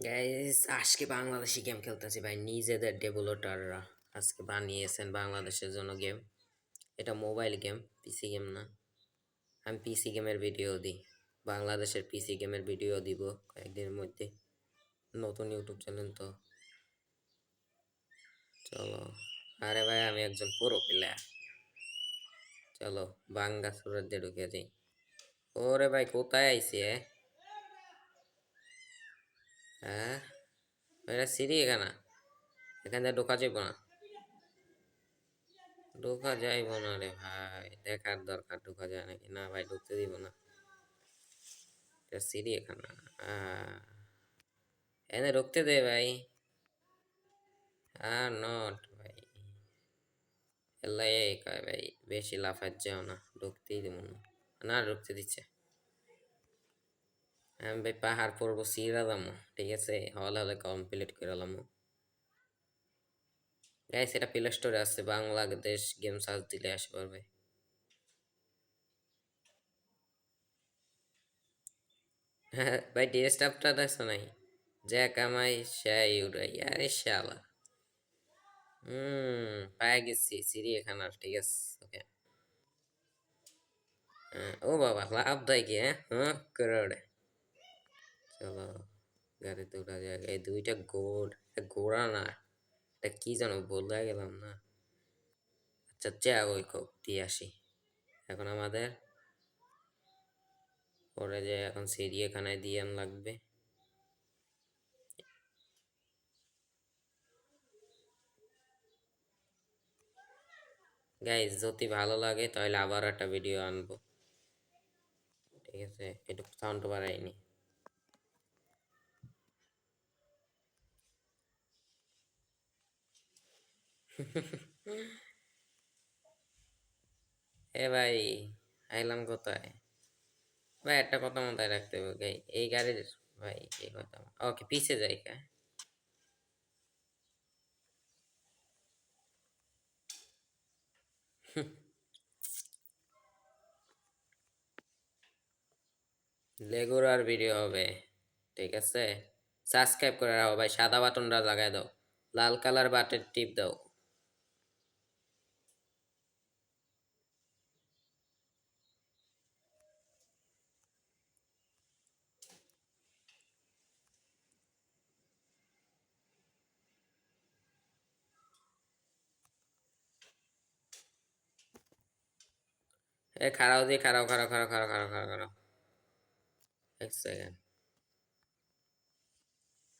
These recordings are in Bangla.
গাইস আজকে বাংলাদেশি গেম খেলতেছি ভাই, নিজেদের ডেভেলপাররা আজকে বানিয়েছেন বাংলাদেশের জন্য গেম। এটা মোবাইল গেম, পিসি গেম না। আমি পিসি গেমের ভিডিও দিই, বাংলাদেশের পিসি গেমের ভিডিও দিব কয়েকদিনের মধ্যে। নতুন ইউটিউব চ্যানেল তো, চলো। আরে ভাই আমি একজন পুরো প্লেয়ার, চলো বাঙ্গা সুরত দিয়ে ঢুকে যাই। ওরে ভাই কোথায় আইসি? হ্যাঁ, এটা সিরিয়াখানা, এখানে ঢোকা যাইব না। ঢোকা যাইব না রে ভাই, দেখার দরকার ঢোকা যায় নাকি না। ভাই ঢুকতে দিব না, এটা চিড়িয়াখানা। এনে ঢুকতে দে ভাই। নট ভাই, এলাই কয় ভাই বেশি লাফাত যাও না, ঢুকতেই দিব না। না ঢুকতে দিচ্ছে। আমি ভাই পাহাড় পর্ব সিরা দামো, ঠিক আছে, হলে হলে কমপ্লিট করে লামো। গাইস এটা প্লে স্টোরে আছে, বাংলাদেশ গেম সার্চ দিলে আসে পারবে। ভাই ডেস্কটপটা দেখছো নাই? যা কামাই সেই উড়াই, আরে শালা। পায়ে গেছি চিড়িয়াখানার, ঠিক আছে ওকে। ও বাবা লাভ দেয় কি? হ্যাঁ করে ওঠে। চলো গাড়িতে উঠা যাক। এই দুইটা ঘোড়া না, এটা কি জানো বলতে গেলাম না। আচ্ছা যা ওই কোক দিয়ে আসি। এখন আমাদের পরে যে এখন চিড়িয়াখানায় দিয়ে লাগবে। গাইজ যদি ভালো লাগে তাহলে আবার একটা ভিডিও আনবো, ঠিক আছে। একটু সাউন্ড বাড়াইনি। এ ভাই আইলাম কোথায়? ভাই একটা কথা মাথায় রাখতে হবে ভাই, এই গাড়ির ভাই এই কথা। ওকে পিছে যাই কা। লেগুর আর ভিডিও হবে, ঠিক আছে। সাবস্ক্রাইব করে রাখো ভাই, সাদা বাটনটা লাগাই দাও, লাল কালার বাটন টিপ দাও। এ খাড়াও দিয়ে খাড়াও খাড়াও খাড়াও খাড়াও খাড়াও খাড়াও খাড়াও। এক সেকেন্ড,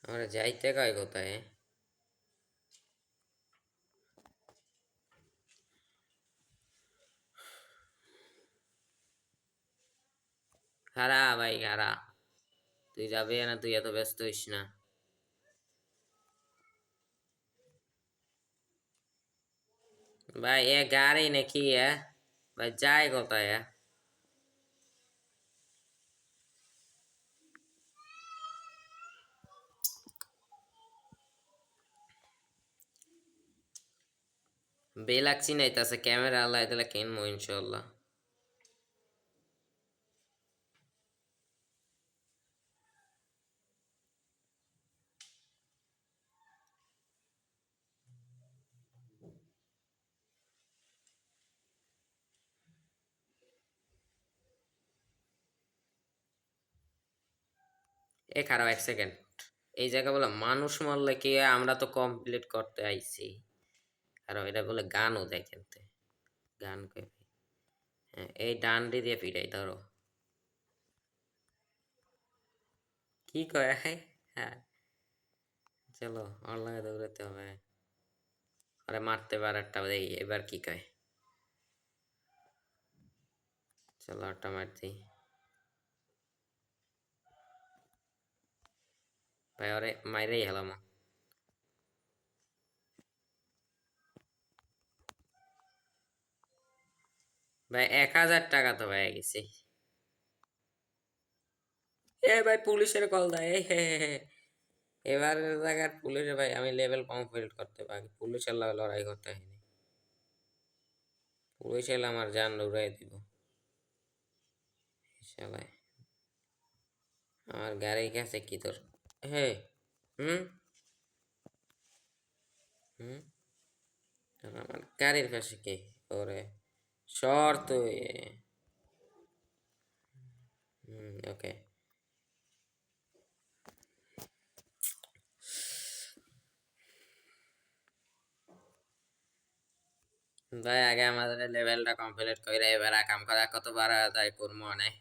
আমরা যাইতে কয় কোথায়? খাড়া ভাই খাড়া, তুই যাবি না, তুই এত ব্যস্ত হইস না। ভাই এ গাড়ি নাকি? ভাই যাই কোথায়? বেলাচ্ছি নাইতাছে, ক্যামেরা আল্লাহ দিলে কিনবো ইনশাল্লাহ। এ খারাপ এক সেকেন্ড, এই জায়গা বলে মানুষ মরলে কি হয়? আমরা তো কমপ্লিট করতে আইছি। কারণ এটা বলে গানও দেয় খেলতে, গান কই ভাই? হ্যাঁ এই ডান্ডি দিয়ে পিটাই ধরো। কি কয়? হ্যাঁ চলো অনলাইনে দৌড়াতে হবে। আরে মারতে পারে একটা দেখি এবার কি কয়। চলো একটা মারছি ভাই, ওরে মাইরেই হেলাম। ভাই 1000 টাকা তো হয়ে গেছে। এ ভাই পুলিশের কল দেয়, এই হে হে হে। এবার জায়গার পুলিশে ভাই আমি লেভেল কমপ্লিট করতে পারি, পুলিশের লগে লড়াই করতে হয়নি। পুলিশ এলে আমার জান উড়াই দিব। শালায় আমার গাড়ির কাছে কি তোর? হে হুম হুম আর আমার গাড়ির পাশে কে? ওরে সর তুই। ওকে। ভাই আগে আমাদের লেভেলটা কমপ্লিট করে এবার কাম করা কত বার যায় করবো অনেক।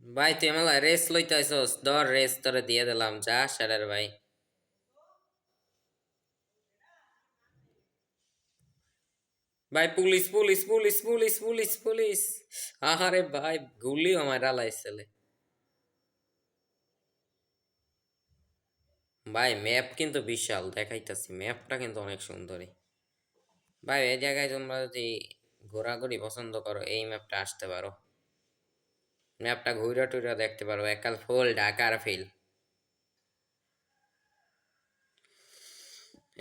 ভাই তুই আমার রেস লইতে আইসস, ধর রেস তোরে দিয়ে দিলাম, যা সারের ভাই। ভাই police police police police police police. আরে ভাই গুলি আমার লাইছিলে। ভাই ম্যাপ কিন্তু বিশাল দেখাইতাছি, ম্যাপটা কিন্তু অনেক সুন্দরী। ভাই এই জায়গায় তোমরা যদি ঘোরাঘুরি পছন্দ করো এই ম্যাপটা আসতে পারো। ম্যাপটা ঘুরে টুরে দেখতে পারো, একাল ফুল ঢাকার ফিল।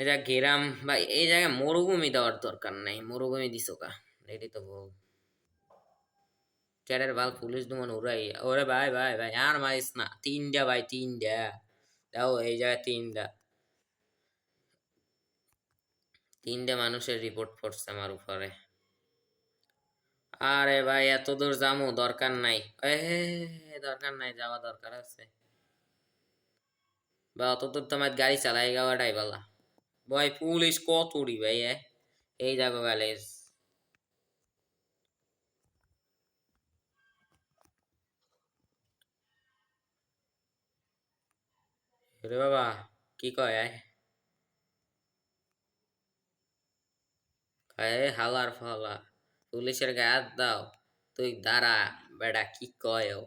এটা গেরাম ভাই, এই জায়গায় মরুভূমি দেওয়ার দরকার নাই, মরুভূমি দিছো কা? এটি তো বল। চ্যাটের বাল পুলিশ দুমন উড়াই। ওরে ভাই ভাই ভাই আর মারিস না, তিনটা ভাই তিনটা। দাও এই জায়গায় তিনটা, তিনটা মানুষের রিপোর্ট পড়ছে আমার উপরে। আরে ভাই এত দূর যামু দরকার নাই। এ দরকার নাই, যাওয়া দরকার আছে বা অত দূর তোমার গাড়ি চালাই গাওয়াটাই বলা। ভাই পুলিশ কত উড়ি ভাই এই যাবো গালিস। রে বাবা কি কয় হালার ফালা, পুলিশের গায়ে হাত দাও। তুই দাঁড়া বেটা, কি কয় ও?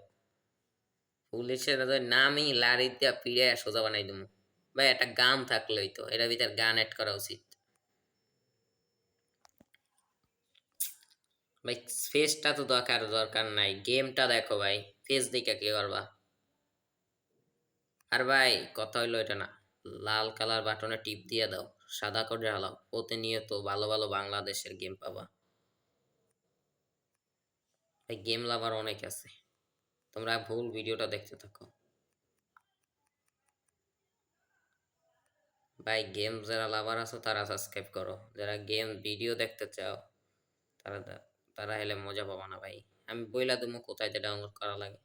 পুলিশের নামই লারি দিয়া পিড়ে সোজা বানাই দিমু। ভাই একটা গান থাকলেই তো, এটার ভিতর গান অ্যাড করা উচিত। ভাই ফেসটা তো দরকার দরকার নাই, গেমটা দেখো ভাই, ফেস দেখে কি করবা? আর ভাই কথা হইলো এটা না, লাল কালার বাটনে টিপ দিয়ে দাও, সাদা করে হালাও, প্রতিনিয়ত ভালো ভালো বাংলাদেশের গেম পাবা। ভাই গেম লাভার অনেক আছে, তোমরা ভুল ভিডিওটা দেখতে থাকো। ভাই গেম যারা লাভার আছো তারা সাবস্ক্রাইব করো, যারা গেম ভিডিও দেখতে চাও তারা তারা হলে মজা পাবা না ভাই। আমি বইলা দেবো কোথায় ডাউনলোড করা লাগে।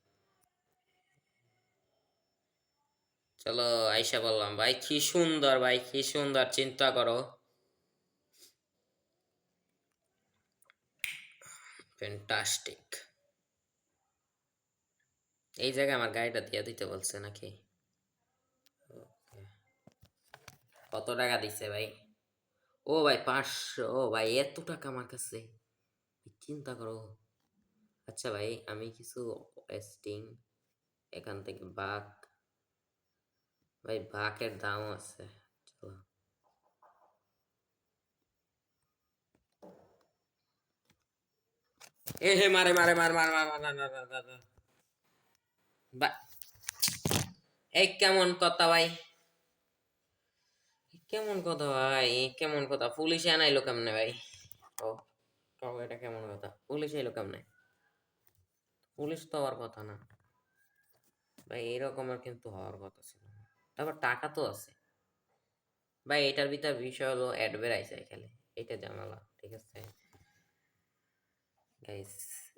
চলো আইসা বললাম ভাই, কি সুন্দর ভাই, কি সুন্দর, চিন্তা করো। ফ্যান্টাস্টিক। এই জায়গায় আমার গাড়িটা দিয়ে দিতে বলছে নাকি? কত টাকা দিছে ভাই? ও ভাই 500, ও ভাই এত টাকা আমার কাছে, চিন্তা করো। আচ্ছা ভাই আমি কিছু টেস্টিং, এখান থেকে বাঘ, ভাই বাঘের দাম আছে। চলো এ হে মারে মারে মার মার মার মার মার মার মার মার মার। এই কেমন কথা ভাই, কেমন কথা ভাই, কেমন কথা, পুলিশে আনাইলো কেমনে ভাই? ও কাউ এটা কেমন কথা, পুলিশ এলো কেমনে? পুলিশ তো হওয়ার কথা না ভাই, এরকমের কিন্তু হওয়ার কথা ছিল না। তারপর টাকা তো আছে ভাই, এটার ভিতর বিষয় হলো অ্যাডভার্টাইজ খালি, এটা জানালা ঠিক আছে গাইস।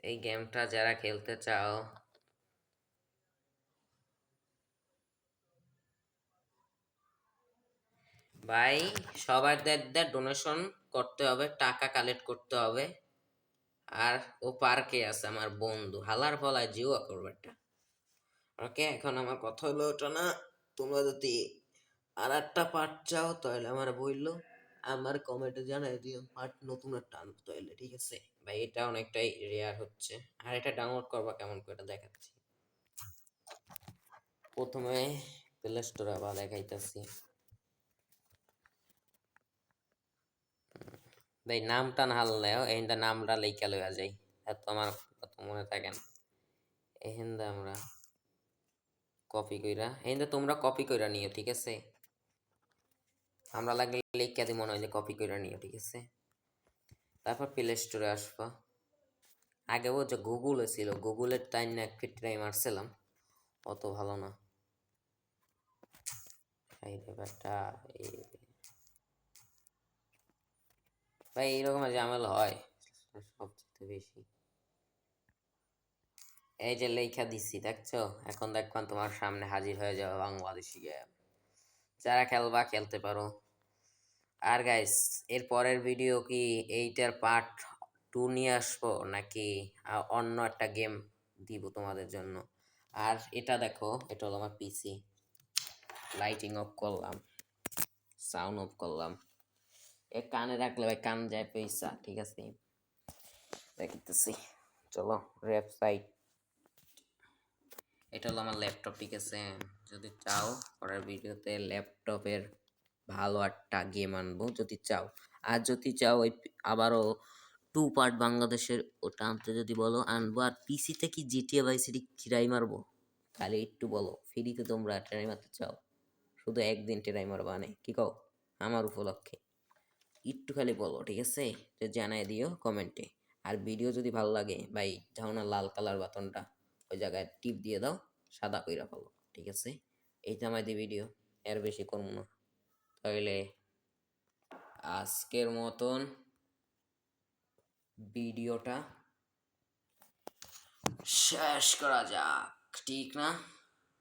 এই গেমটা যারা খেলতে চাও, ভাই সবার ডোনেশন করতে হবে, টাকা কালেক্ট করতে হবে। আর ও পার্কে আছে আমার বন্ধু, হালার ফলায় জিও করবে একটা। ওকে এখন আমার কথা হলো ওটা না, তোমরা যদি আর একটা পার্ট চাও তাহলে আমার বললো, আমার কমেন্টে জানাই দিও পার্ট নতুন একটা আনবো তাহলে, ঠিক আছে ভাই? এটা অনেকটাই রেয়ার হচ্ছে। আর এটা ডাউনলোড করবা কেমন করে এটা দেখাচ্ছি। প্রথমে প্লে স্টোরে আবার দেখাইতেছি ভাই, নামটা না হারলেও এই নামটা লেখা লইয়া যাই, এত আমার কত মনে থাকে না। এহেন্দা আমরা কপি কইরা, এহেন্দা তোমরা কপি কইরা নিও, ঠিক আছে? আমরা লাগলে লেখা দিই, মনে হয় যে কপি কইরা নিও, ঠিক আছে? তারপর প্লে স্টোরে আসবা। আগে ও যে গুগলে ছিল, গুগলের টাইম না একটু ট্রাই মারছিলাম, অত ভালো না। এই ব্যাপারটা ভাই এইরকম ঝামেলা হয় সবচেয়ে বেশি। এই যে লেখা দিচ্ছি দেখছো, এখন দেখবান তোমার সামনে হাজির হয়ে যাবে বাংলাদেশি গেম। যারা খেলবা খেলতে পারো। আর গাইস, এর পরের ভিডিও কি এইটার পার্ট 2 নিয়ে আসবো নাকি অন্য একটা গেম দিব তোমাদের জন্য? আর এটা দেখো, এটা হলো আমার পিসি। লাইটিং অফ করলাম, সাউন্ড অফ করলাম। এ কানে রাখলে ভাই কান যায় পয়সা, ঠিক আছে? দেখতেছি, চলো ওয়েবসাইট। এটা হলো আমার ল্যাপটপ, ঠিক আছে? যদি চাও পরের ভিডিওতে ল্যাপটপের ভালো একটা গেম আনবো যদি চাও। আর যদি চাও ওই আবারও 2 পার্ট বাংলাদেশের ওটা আনতে যদি বলো আনবো। আর পিসিতে কি জিটিএ ভাই সিটি ট্রাই মারবো? খালি একটু বলো, ফ্রিতে তোমরা ট্রাই মারতে চাও? শুধু একদিন ট্রাই মারবা নে, কি কও? আমার উপলক্ষে একটু খালি বলো, ঠিক আছে? তো জানাই দিও কমেন্টে। আর ভিডিও যদি ভালো লাগে ভাই, যাও না লাল কালার বাটনটা, ওই জায়গায় টিপ দিয়ে দাও, সাদা কইরা ফেলো, ঠিক আছে? এইটা আমাদের ভিডিও, এর বেশি করবো না। তাহলে আজকের মতন ভিডিওটা শেষ করা যাক, ঠিক না?